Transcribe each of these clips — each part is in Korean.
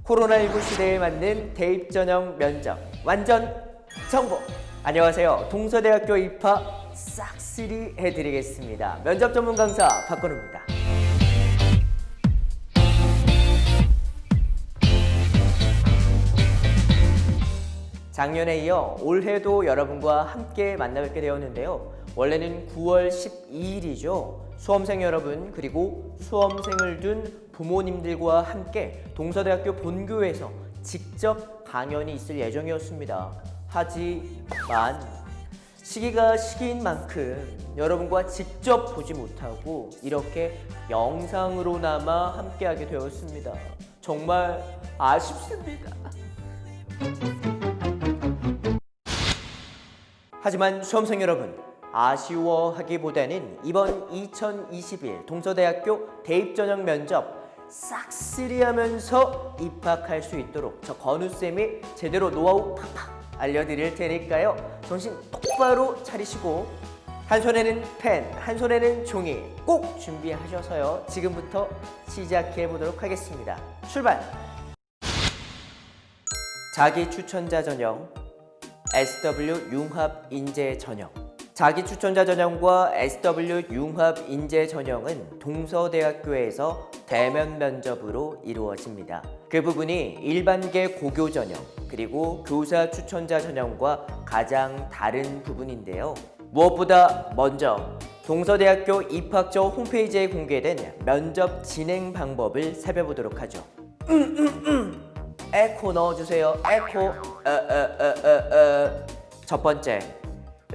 코로나19 시대에 맞는 대입 전형 면접 완전 정보. 안녕하세요. 동서대학교 입학 싹쓸이 해드리겠습니다. 면접 전문 강사 박건우입니다. 작년에 이어 올해도 여러분과 함께 만나뵙게 되었는데요. 원래는 9월 12일이죠. 수험생 여러분 그리고 수험생을 둔 부모님들과 함께 동서대학교 본교에서 직접 강연이 있을 예정이었습니다. 하지만 시기가 시기인 만큼 여러분과 직접 보지 못하고 이렇게 영상으로나마 함께하게 되었습니다. 정말 아쉽습니다. 하지만 수험생 여러분, 아쉬워하기보다는 이번 2021 동서대학교 대입전형 면접 싹쓸이 하면서 입학할 수 있도록 저 건우쌤이 제대로 노하우 팍팍 알려드릴 테니까요. 정신 똑바로 차리시고 한 손에는 펜, 한 손에는 종이 꼭 준비하셔서요. 지금부터 시작해 보도록 하겠습니다. 출발! 자기 추천자 전형 SW 융합 인재 전형. 자기 추천자 전형과 SW 융합 인재 전형은 동서대학교에서 대면 면접으로 이루어집니다. 그 부분이 일반계 고교 전형 그리고 교사 추천자 전형과 가장 다른 부분인데요. 무엇보다 먼저 동서대학교 입학처 홈페이지에 공개된 면접 진행 방법을 살펴보도록 하죠. 에코 넣어주세요. 에코. 첫 번째,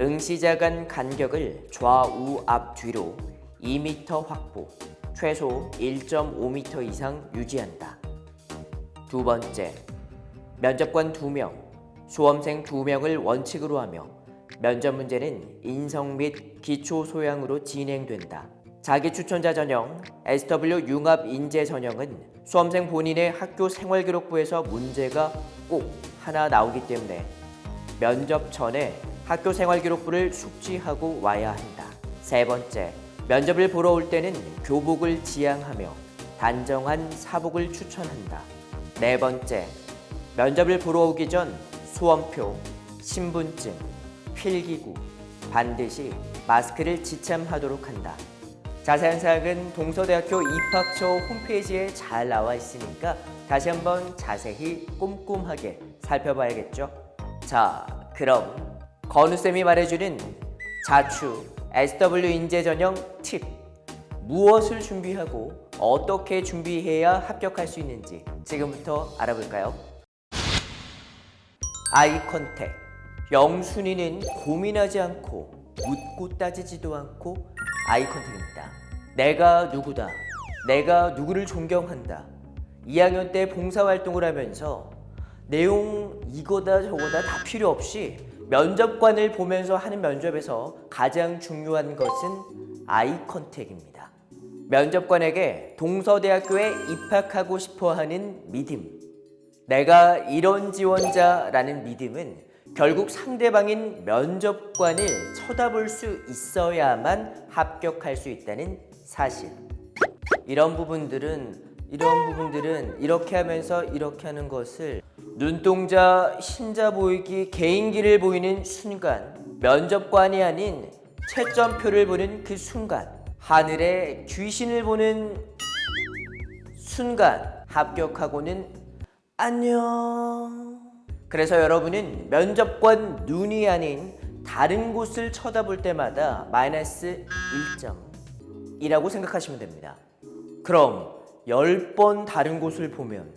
응시자 간 간격을 좌우 앞뒤로 2m 확보, 최소 1.5m 이상 유지한다. 두 번째, 면접관 2명, 수험생 2명을 원칙으로 하며 면접 문제는 인성 및 기초 소양으로 진행된다. 자기 추천자 전형 SW 융합 인재 전형은 수험생 본인의 학교 생활기록부에서 문제가 꼭 하나 나오기 때문에 면접 전에 학교 생활기록부를 숙지하고 와야 한다. 세 번째, 면접을 보러 올 때는 교복을 지향하며 단정한 사복을 추천한다. 네 번째, 면접을 보러 오기 전 수험표, 신분증, 필기구 반드시 마스크를 지참하도록 한다. 자세한 사항은 동서대학교 입학처 홈페이지에 잘 나와 있으니까 다시 한번 자세히 꼼꼼하게 살펴봐야겠죠. 자, 그럼 건우쌤이 말해주는 자추 SW 인재 전형 팁, 무엇을 준비하고 어떻게 준비해야 합격할 수 있는지 지금부터 알아볼까요? 아이 컨택. 영순이는 고민하지 않고 묻고 따지지도 않고 아이 컨택입니다. 내가 누구다. 내가 누구를 존경한다. 2학년 때 봉사활동을 하면서 내용 이거다 저거다 다 필요 없이 면접관을 보면서 하는 면접에서 가장 중요한 것은 아이 컨택입니다. 면접관에게 동서대학교에 입학하고 싶어하는 믿음, 내가 이런 지원자라는 믿음은 결국 상대방인 면접관을 쳐다볼 수 있어야만 합격할 수 있다는 사실. 이런 부분들은 이렇게 하면서 이렇게 하는 것을 눈동자, 흰자 보이기, 개인기를 보이는 순간, 면접관이 아닌 채점표를 보는 그 순간, 하늘에 귀신을 보는 순간 합격하고는 안녕. 그래서 여러분은 면접관 눈이 아닌 다른 곳을 쳐다볼 때마다 마이너스 1점이라고 생각하시면 됩니다. 그럼 10번 다른 곳을 보면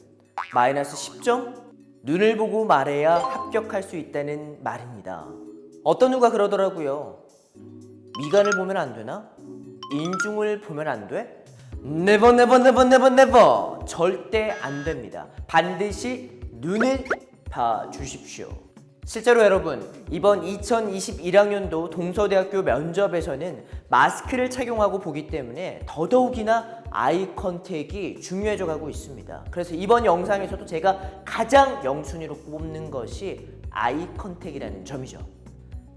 마이너스 10점? 눈을 보고 말해야 합격할 수 있다는 말입니다. 어떤 누가 그러더라고요. 미간을 보면 안 되나? 인중을 보면 안 돼? 네버 절대 안 됩니다. 반드시 눈을 봐주십시오. 실제로 여러분, 이번 2021학년도 동서대학교 면접에서는 마스크를 착용하고 보기 때문에 더더욱이나 아이 컨택이 중요해져 가고 있습니다. 그래서 이번 영상에서도 제가 가장 영순위로 꼽는 것이 아이 컨택이라는 점이죠.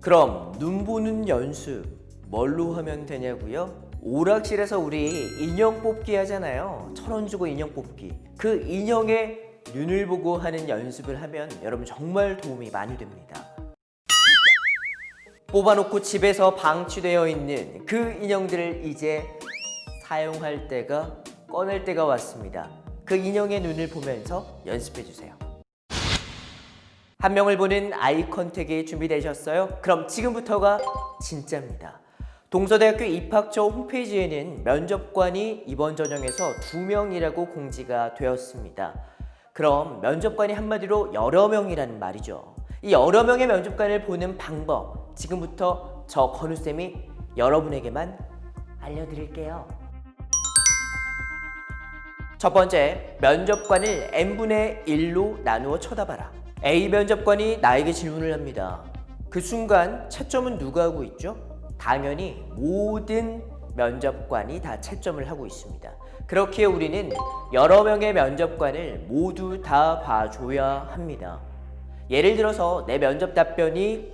그럼 눈 보는 연습 뭘로 하면 되냐고요? 오락실에서 우리 인형 뽑기 하잖아요. 1,000원 주고 인형 뽑기. 그 인형의 눈을 보고 하는 연습을 하면 여러분 정말 도움이 많이 됩니다. 뽑아놓고 집에서 방치되어 있는 그 인형들을 이제 사용할 때가, 꺼낼 때가 왔습니다. 그 인형의 눈을 보면서 연습해 주세요. 한 명을 보는 아이 컨택이 준비되셨어요? 그럼 지금부터가 진짜입니다. 동서대학교 입학처 홈페이지에는 면접관이 이번 전형에서 2명이라고 공지가 되었습니다. 그럼 면접관이 한마디로 여러 명이라는 말이죠. 이 여러 명의 면접관을 보는 방법, 지금부터 저 건우쌤이 여러분에게만 알려드릴게요. 첫 번째, 면접관을 n분의 1로 나누어 쳐다봐라. A 면접관이 나에게 질문을 합니다. 그 순간 채점은 누가 하고 있죠? 당연히 모든 면접관이 다 채점을 하고 있습니다. 그렇기에 우리는 여러 명의 면접관을 모두 다 봐줘야 합니다. 예를 들어서 내 면접 답변이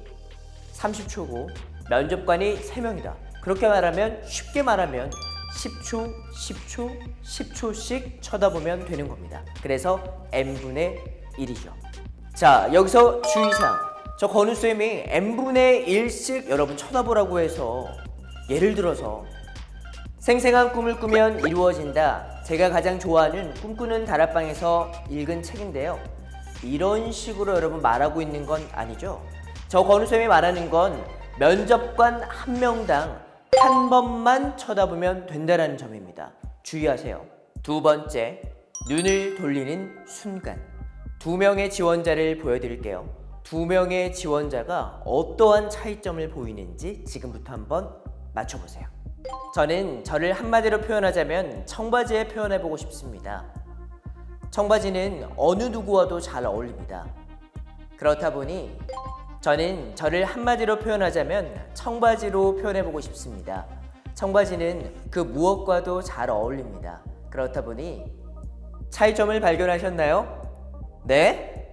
30초고 면접관이 3명이다. 그렇게 말하면, 쉽게 말하면 10초, 10초, 10초씩 쳐다보면 되는 겁니다. 그래서 n분의 1이죠. 자, 여기서 주의사항. 저 건우쌤이 n분의 1씩 여러분 쳐다보라고 해서, 예를 들어서 생생한 꿈을 꾸면 이루어진다. 제가 가장 좋아하는 꿈꾸는 다락방에서 읽은 책인데요. 이런 식으로 여러분 말하고 있는 건 아니죠. 저 건우쌤이 말하는 건 면접관 한 명당 한 번만 쳐다보면 된다는 점입니다. 주의하세요. 두 번째, 눈을 돌리는 순간. 2명의 지원자를 보여드릴게요. 2명의 지원자가 어떠한 차이점을 보이는지 지금부터 한번 맞춰보세요. 저는 저를 한마디로 표현하자면 청바지에 표현해보고 싶습니다. 청바지는 어느 누구와도 잘 어울립니다. 그렇다 보니 저는 저를 한마디로 표현하자면 청바지로 표현해보고 싶습니다. 청바지는 그 무엇과도 잘 어울립니다. 그렇다 보니 차이점을 발견하셨나요? 네?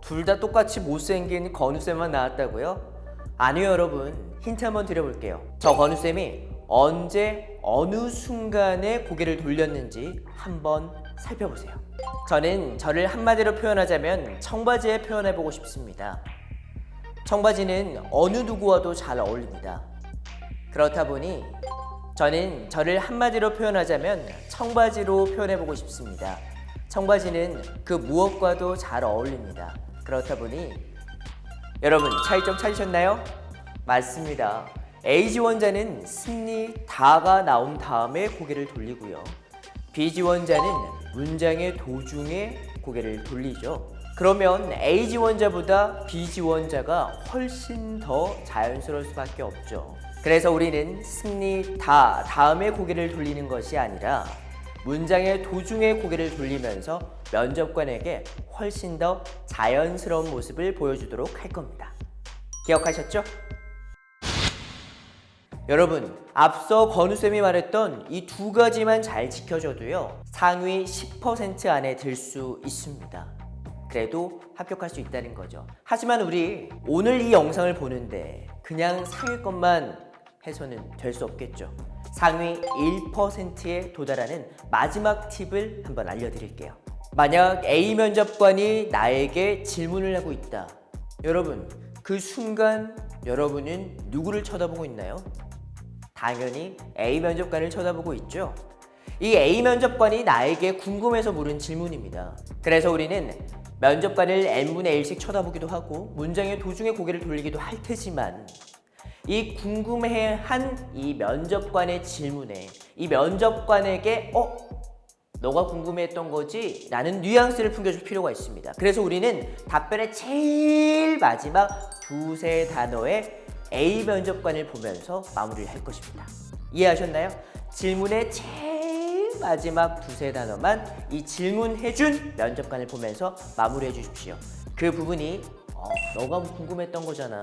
둘 다 똑같이 못생긴 건우쌤만 나왔다고요? 아니요, 여러분. 힌트 한번 드려볼게요. 저 건우쌤이 언제 어느 순간에 고개를 돌렸는지 한번 살펴보세요. 저는 저를 한마디로 표현하자면 청바지에 표현해보고 싶습니다. 청바지는 어느 누구와도 잘 어울립니다. 그렇다 보니 저는 저를 한마디로 표현하자면 청바지로 표현해보고 싶습니다. 청바지는 그 무엇과도 잘 어울립니다. 그렇다 보니 여러분 차이점 찾으셨나요? 맞습니다. A 지원자는 승리 다가 나온 다음에 고개를 돌리고요. B 지원자는 문장의 도중에 고개를 돌리죠. 그러면 A 지원자보다 B 지원자가 훨씬 더 자연스러울 수밖에 없죠. 그래서 우리는 승리 다 다음에 고개를 돌리는 것이 아니라 문장의 도중에 고개를 돌리면서 면접관에게 훨씬 더 자연스러운 모습을 보여주도록 할 겁니다. 기억하셨죠? 여러분, 앞서 건우쌤이 말했던 이 2가지만 잘 지켜줘도요, 상위 10% 안에 들 수 있습니다. 그래도 합격할 수 있다는 거죠. 하지만 우리 오늘 이 영상을 보는데 그냥 상위 것만 해서는 될 수 없겠죠. 상위 1%에 도달하는 마지막 팁을 한번 알려드릴게요. 만약 A 면접관이 나에게 질문을 하고 있다. 여러분, 그 순간 여러분은 누구를 쳐다보고 있나요? 당연히 A 면접관을 쳐다보고 있죠. 이 A 면접관이 나에게 궁금해서 물은 질문입니다. 그래서 우리는 면접관을 n분의 1씩 쳐다보기도 하고 문장의 도중에 고개를 돌리기도 할 테지만 이 궁금해한 이 면접관의 질문에 이 면접관에게 너가 궁금해했던 거지? 라는 뉘앙스를 풍겨줄 필요가 있습니다. 그래서 우리는 답변의 제일 마지막 2-3 단어의 A 면접관을 보면서 마무리를 할 것입니다. 이해하셨나요? 질문의 제일 마지막 2-3 단어만 이 질문해준 면접관을 보면서 마무리해 주십시오. 그 부분이 너가 궁금했던 거잖아.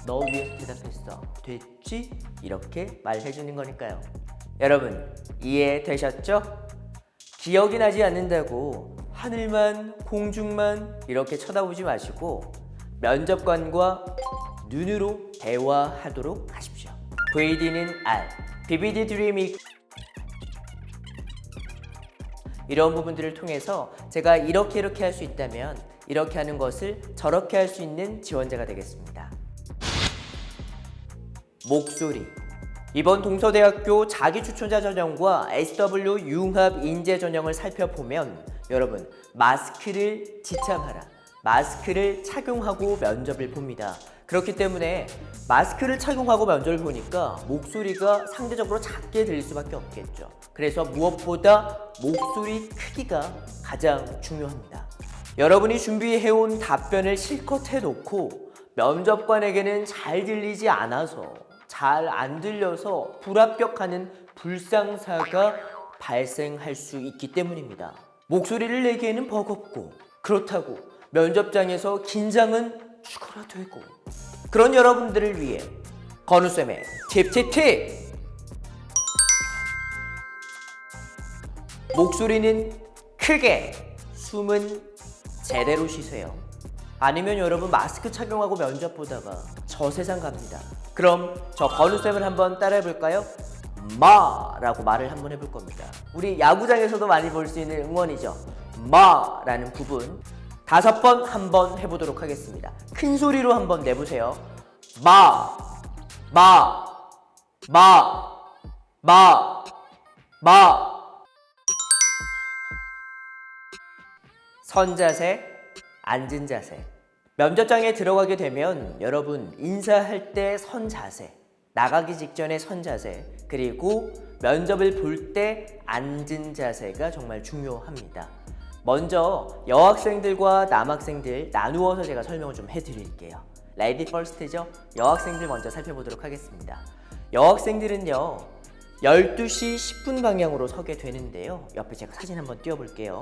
너 위해서 대답했어. 됐지? 이렇게 말해주는 거니까요. 여러분, 이해되셨죠? 기억이 나지 않는다고 하늘만, 공중만 이렇게 쳐다보지 마시고 면접관과 눈으로 대화하도록 하십시오. VD는 R, BBD 드림이 이런 부분들을 통해서 제가 이렇게 할 수 있다면 이렇게 하는 것을 저렇게 할 수 있는 지원자가 되겠습니다. 목소리. 이번 동서대학교 자기추천자 전형과 SW 융합 인재 전형을 살펴보면 여러분 마스크를 지참하라. 마스크를 착용하고 면접을 봅니다. 그렇기 때문에 마스크를 착용하고 면접을 보니까 목소리가 상대적으로 작게 들릴 수밖에 없겠죠. 그래서 무엇보다 목소리 크기가 가장 중요합니다. 여러분이 준비해온 답변을 실컷 해놓고 면접관에게는 잘 들리지 않아서 잘 안 들려서 불합격하는 불상사가 발생할 수 있기 때문입니다. 목소리를 내기에는 버겁고 그렇다고 면접장에서 긴장은 죽어라 되고 그런 여러분들을 위해 건우쌤의 팁 목소리는 크게 숨은 제대로 쉬세요. 아니면 여러분 마스크 착용하고 면접 보다가 저 세상 갑니다. 그럼 저 건우쌤을 한번 따라해 볼까요? 마라고 말을 한번 해볼 겁니다. 우리 야구장에서도 많이 볼 수 있는 응원이죠. 마라는 부분 5번 한번 해보도록 하겠습니다. 큰 소리로 한번 내보세요. 마, 마, 마, 마, 마. 선 자세, 앉은 자세. 면접장에 들어가게 되면 여러분 인사할 때 선 자세, 나가기 직전에 선 자세, 그리고 면접을 볼 때 앉은 자세가 정말 중요합니다. 먼저 여학생들과 남학생들 나누어서 제가 설명을 좀 해드릴게요. 레디 퍼스트죠? 여학생들 먼저 살펴보도록 하겠습니다. 여학생들은요 12시 10분 방향으로 서게 되는데요. 옆에 제가 사진 한번 띄워볼게요.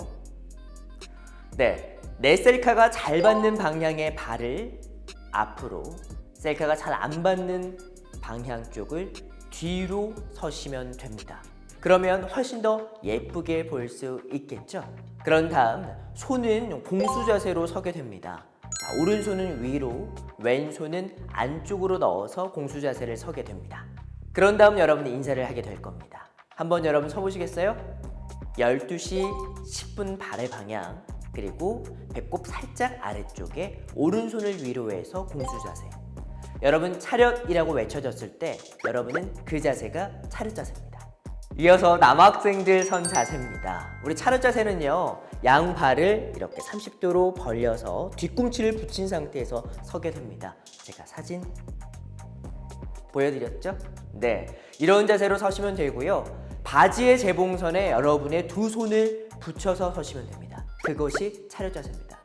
네, 내 셀카가 잘 받는 방향의 발을 앞으로, 셀카가 잘 안 받는 방향 쪽을 뒤로 서시면 됩니다. 그러면 훨씬 더 예쁘게 보일 수 있겠죠? 그런 다음 손은 공수 자세로 서게 됩니다. 자, 오른손은 위로, 왼손은 안쪽으로 넣어서 공수 자세를 서게 됩니다. 그런 다음 여러분이 인사를 하게 될 겁니다. 한번 여러분 서보시겠어요? 12시 10분 발의 방향, 그리고 배꼽 살짝 아래쪽에 오른손을 위로 해서 공수 자세. 여러분 차렷이라고 외쳐졌을 때 여러분은 그 자세가 차렷 자세입니다. 이어서 남학생들 선 자세입니다. 우리 차렷 자세는요 양발을 이렇게 30도로 벌려서 뒤꿈치를 붙인 상태에서 서게 됩니다. 제가 사진 보여드렸죠? 네, 이런 자세로 서시면 되고요. 바지의 재봉선에 여러분의 두 손을 붙여서 서시면 됩니다. 그것이 차렷 자세입니다.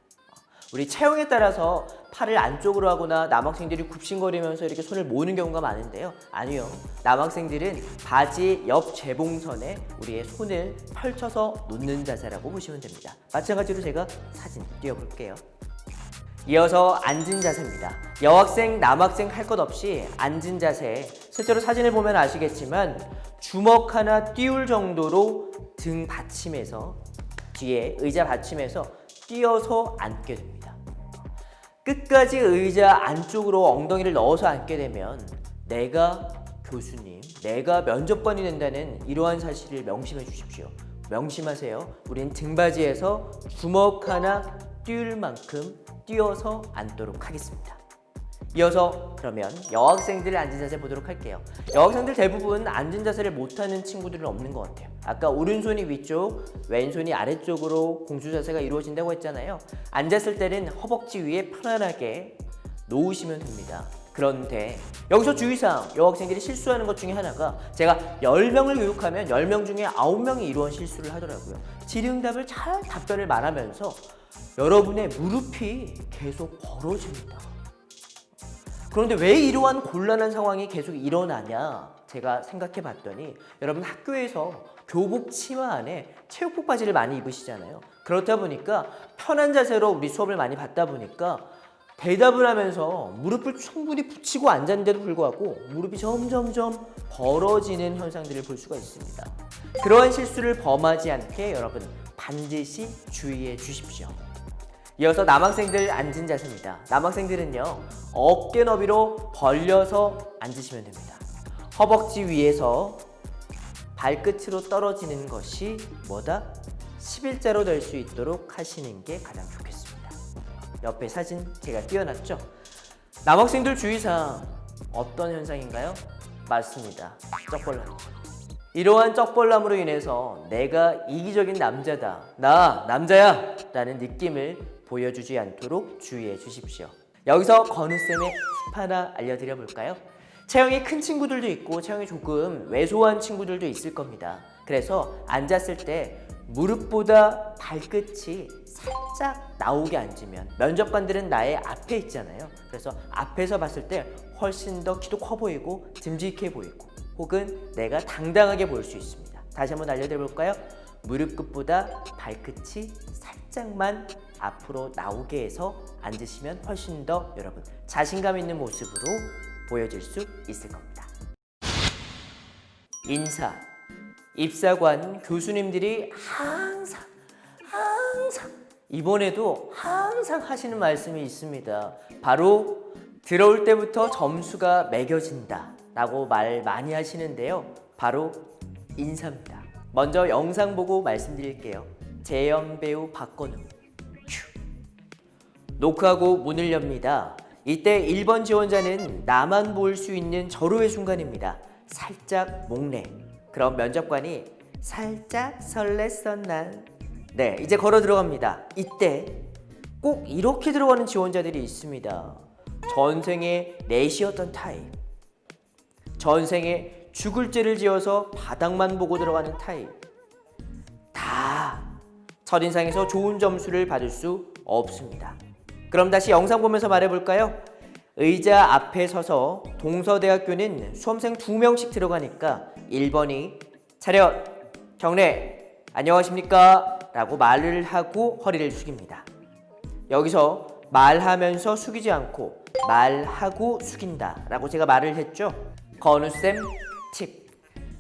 우리 체형에 따라서 팔을 안쪽으로 하거나 남학생들이 굽신거리면서 이렇게 손을 모으는 경우가 많은데요. 아니요, 남학생들은 바지 옆 재봉선에 우리의 손을 펼쳐서 놓는 자세라고 보시면 됩니다. 마찬가지로 제가 사진 띄워볼게요. 이어서 앉은 자세입니다. 여학생, 남학생 할 것 없이 앉은 자세, 실제로 사진을 보면 아시겠지만 주먹 하나 띄울 정도로 등 받침에서 뒤에 의자 받침에서 띄어서 앉게 됩니다. 끝까지 의자 안쪽으로 엉덩이를 넣어서 앉게 되면 내가 교수님, 내가 면접관이 된다는 이러한 사실을 명심해 주십시오. 명심하세요. 우린 등받이에서 주먹 하나 띄울 만큼 띄어서 앉도록 하겠습니다. 이어서 그러면 여학생들 앉은 자세 보도록 할게요. 여학생들 대부분 앉은 자세를 못하는 친구들은 없는 것 같아요. 아까 오른손이 위쪽, 왼손이 아래쪽으로 공수 자세가 이루어진다고 했잖아요. 앉았을 때는 허벅지 위에 편안하게 놓으시면 됩니다. 그런데 여기서 주의사항, 여학생들이 실수하는 것 중에 하나가 제가 10명을 교육하면 10명 중에 9명이 이러한 실수를 하더라고요. 질의응답을 잘 답변을 말하면서 여러분의 무릎이 계속 벌어집니다. 그런데 왜 이러한 곤란한 상황이 계속 일어나냐 제가 생각해 봤더니 여러분 학교에서 교복 치마 안에 체육복 바지를 많이 입으시잖아요. 그렇다 보니까 편한 자세로 우리 수업을 많이 받다 보니까 대답을 하면서 무릎을 충분히 붙이고 앉았는데도 불구하고 무릎이 점점점 벌어지는 현상들을 볼 수가 있습니다. 그러한 실수를 범하지 않게 여러분 반드시 주의해 주십시오. 이어서 남학생들 앉은 자세입니다. 남학생들은요, 어깨 너비로 벌려서 앉으시면 됩니다. 허벅지 위에서 발끝으로 떨어지는 것이 뭐다? 11자로 될 수 있도록 하시는 게 가장 좋겠습니다. 옆에 사진 제가 띄워놨죠? 남학생들 주의사항 어떤 현상인가요? 맞습니다. 쩍벌남이죠. 이러한 쩍벌남으로 인해서 내가 이기적인 남자다, 나 남자야 라는 느낌을 보여주지 않도록 주의해 주십시오. 여기서 건우쌤의 팁 하나 알려드려 볼까요? 체형이 큰 친구들도 있고 체형이 조금 왜소한 친구들도 있을 겁니다. 그래서 앉았을 때 무릎보다 발끝이 살짝 나오게 앉으면, 면접관들은 나의 앞에 있잖아요. 그래서 앞에서 봤을 때 훨씬 더 키도 커 보이고 듬직해 보이고 혹은 내가 당당하게 보일 수 있습니다. 다시 한번 알려드려 볼까요? 무릎 끝보다 발끝이 살짝만 앞으로 나오게 해서 앉으시면 훨씬 더 여러분 자신감 있는 모습으로 보여질 수 있을 겁니다. 인사. 입사관 교수님들이 항상 이번에도 항상 하시는 말씀이 있습니다. 바로 들어올 때부터 점수가 매겨진다 라고 말 많이 하시는데요. 바로 인사입니다. 먼저 영상 보고 말씀드릴게요. 재연 배우 박건우. 노크하고 문을 엽니다. 이때 1번 지원자는 나만 볼 수 있는 절호의 순간입니다. 살짝 목례. 그럼 면접관이 살짝 설렜어 난. 네, 이제 걸어 들어갑니다. 이때 꼭 이렇게 들어가는 지원자들이 있습니다. 전생에 넷이었던 타입, 전생에 죽을 죄를 지어서 바닥만 보고 들어가는 타입, 다 첫인상에서 좋은 점수를 받을 수 없습니다. 그럼 다시 영상 보면서 말해볼까요? 의자 앞에 서서 동서대학교는 수험생 2명씩 들어가니까 1번이 차렷, 경례, 안녕하십니까? 라고 말을 하고 허리를 숙입니다. 여기서 말하면서 숙이지 않고 말하고 숙인다 라고 제가 말을 했죠. 건우쌤 팁.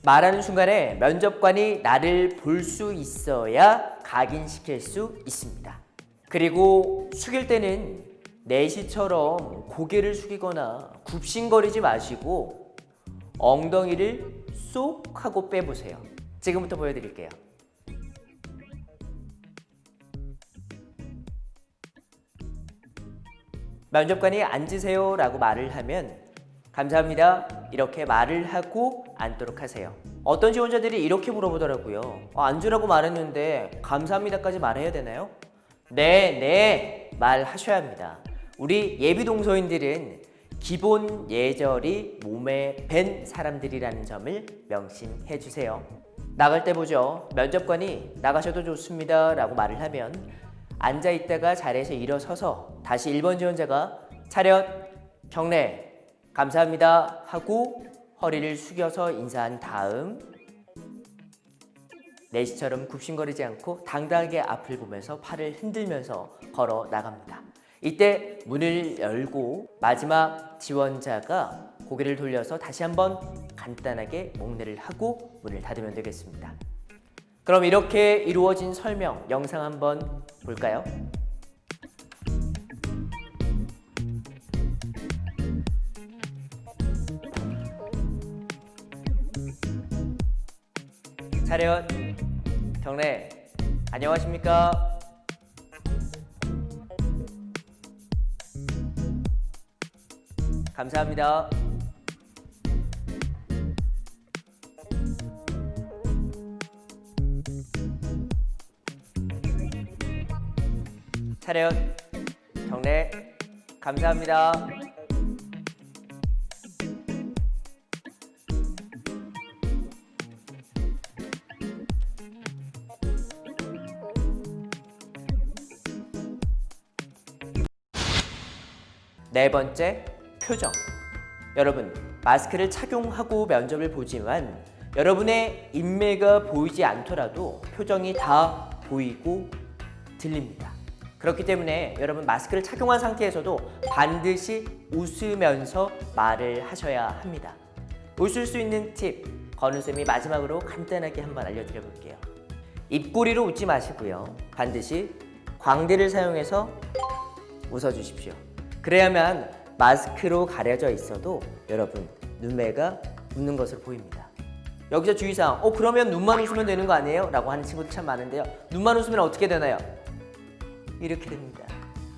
말하는 순간에 면접관이 나를 볼 수 있어야 각인시킬 수 있습니다. 그리고 숙일 때는 내시처럼 고개를 숙이거나 굽신거리지 마시고 엉덩이를 쏙 하고 빼보세요. 지금부터 보여드릴게요. 면접관이 앉으세요 라고 말을 하면 감사합니다 이렇게 말을 하고 앉도록 하세요. 어떤 지원자들이 이렇게 물어보더라고요. 앉으라고 말했는데 감사합니다까지 말해야 되나요? 네 말하셔야 합니다. 우리 예비동서인들은 기본 예절이 몸에 밴 사람들이라는 점을 명심해 주세요. 나갈 때 보죠. 면접관이 나가셔도 좋습니다 라고 말을 하면 앉아있다가 자리에서 일어서서 다시 1번 지원자가 차렷, 경례, 감사합니다 하고 허리를 숙여서 인사한 다음 내시처럼 굽신거리지 않고 당당하게 앞을 보면서 팔을 흔들면서 걸어 나갑니다. 이때 문을 열고 마지막 지원자가 고개를 돌려서 다시 한번 간단하게 목례를 하고 문을 닫으면 되겠습니다. 그럼 이렇게 이루어진 설명 영상 한번 볼까요? 차렷, 경례, 안녕하십니까? 감사합니다. 차렷, 경례, 감사합니다. 네 번째, 표정. 여러분, 마스크를 착용하고 면접을 보지만 여러분의 인매가 보이지 않더라도 표정이 다 보이고 들립니다. 그렇기 때문에 여러분 마스크를 착용한 상태에서도 반드시 웃으면서 말을 하셔야 합니다. 웃을 수 있는 팁, 건우쌤이 마지막으로 간단하게 한번 알려드려 볼게요. 입꼬리로 웃지 마시고요. 반드시 광대를 사용해서 웃어주십시오. 그래야만 마스크로 가려져 있어도 여러분 눈매가 웃는 것으로 보입니다. 여기서 주의사항, 그러면 눈만 웃으면 되는 거 아니에요? 라고 하는 친구들 참 많은데요. 눈만 웃으면 어떻게 되나요? 이렇게 됩니다.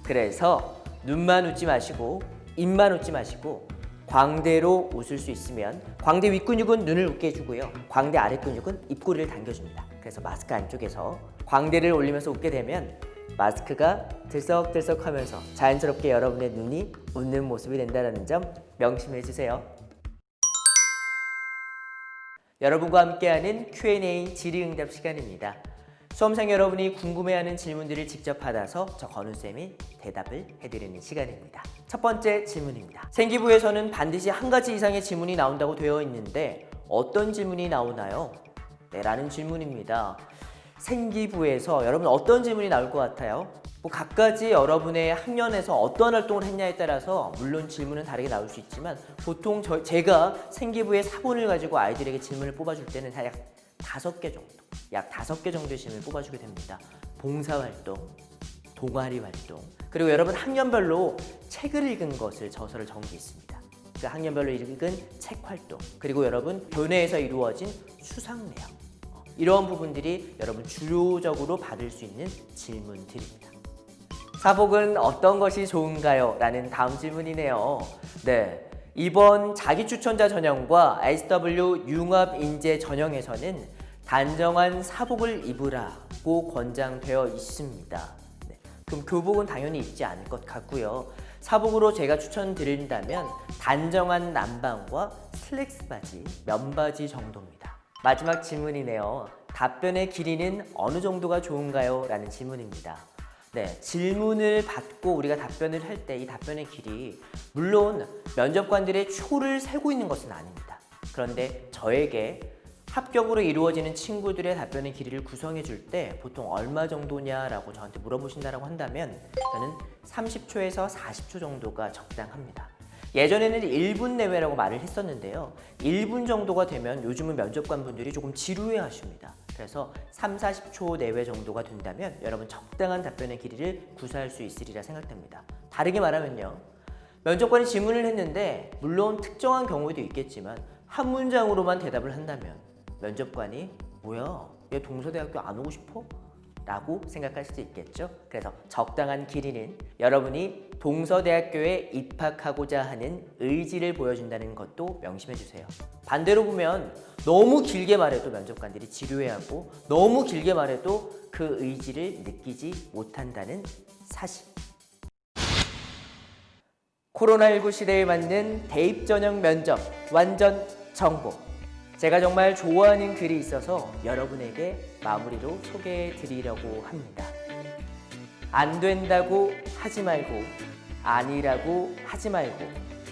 그래서 눈만 웃지 마시고 입만 웃지 마시고 광대로 웃을 수 있으면 광대 윗근육은 눈을 웃게 해주고요. 광대 아랫근육은 입꼬리를 당겨줍니다. 그래서 마스크 안쪽에서 광대를 올리면서 웃게 되면 마스크가 들썩들썩하면서 자연스럽게 여러분의 눈이 웃는 모습이 된다는 점 명심해 주세요. 여러분과 함께하는 Q&A 질의응답 시간입니다. 수험생 여러분이 궁금해하는 질문들을 직접 받아서 저 건우쌤이 대답을 해드리는 시간입니다. 첫 번째 질문입니다. 생기부에서는 반드시 한 가지 이상의 질문이 나온다고 되어 있는데 어떤 질문이 나오나요? 네, 라는 질문입니다. 생기부에서 여러분 어떤 질문이 나올 것 같아요? 각가지 여러분의 학년에서 어떤 활동을 했냐에 따라서 물론 질문은 다르게 나올 수 있지만 보통 제가 생기부의 사본을 가지고 아이들에게 질문을 뽑아줄 때는 약 5개 정도, 약 5개 정도의 질문을 뽑아주게 됩니다. 봉사활동, 동아리 활동, 그리고 여러분 학년별로 책을 읽은 것을 저서를 정리했습니다. 그 학년별로 읽은 책 활동, 그리고 여러분 교내에서 이루어진 수상 내용, 이러한 부분들이 여러분 주요적으로 받을 수 있는 질문들입니다. 사복은 어떤 것이 좋은가요? 라는 다음 질문이네요. 네, 이번 자기추천자 전형과 SW 융합인재 전형에서는 단정한 사복을 입으라고 권장되어 있습니다. 네, 그럼 교복은 당연히 입지 않을 것 같고요. 사복으로 제가 추천드린다면 단정한 남방과 슬랙스 바지, 면바지 정도입니다. 마지막 질문이네요. 답변의 길이는 어느 정도가 좋은가요? 라는 질문입니다. 네, 질문을 받고 우리가 답변을 할 때 이 답변의 길이 물론 면접관들의 초를 세고 있는 것은 아닙니다. 그런데 저에게 합격으로 이루어지는 친구들의 답변의 길이를 구성해 줄 때 보통 얼마 정도냐라고 저한테 물어보신다고 한다면 저는 30초에서 40초 정도가 적당합니다. 예전에는 1분 내외라고 말을 했었는데요. 1분 정도가 되면 요즘은 면접관 분들이 조금 지루해 하십니다. 그래서 30-40초 내외 정도가 된다면 여러분 적당한 답변의 길이를 구사할 수 있으리라 생각됩니다. 다르게 말하면요. 면접관이 질문을 했는데 물론 특정한 경우도 있겠지만 한 문장으로만 대답을 한다면 면접관이 뭐야? 얘 동서대학교 안 오고 싶어? 라고 생각할 수도 있겠죠. 그래서 적당한 길이는 여러분이 동서대학교에 입학하고자 하는 의지를 보여준다는 것도 명심해 주세요. 반대로 보면 너무 길게 말해도 면접관들이 지루해하고 너무 길게 말해도 그 의지를 느끼지 못한다는 사실. 코로나19 시대에 맞는 대입 전형 면접 완전 정보. 제가 정말 좋아하는 글이 있어서 여러분에게 마무리로 소개해 드리려고 합니다. 안 된다고 하지 말고 아니라고 하지 말고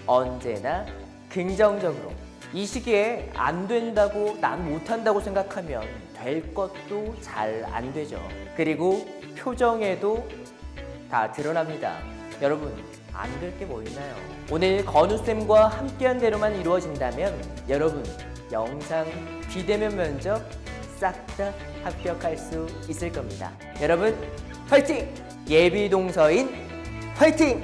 언제나 긍정적으로. 이 시기에 안 된다고 난 못한다고 생각하면 될 것도 잘 안 되죠. 그리고 표정에도 다 드러납니다. 여러분 안 될 게 뭐 있나요? 오늘 건우쌤과 함께한 대로만 이루어진다면 여러분 영상 비대면 면접 싹 다 합격할 수 있을 겁니다. 여러분 화이팅! 예비 동서인 화이팅!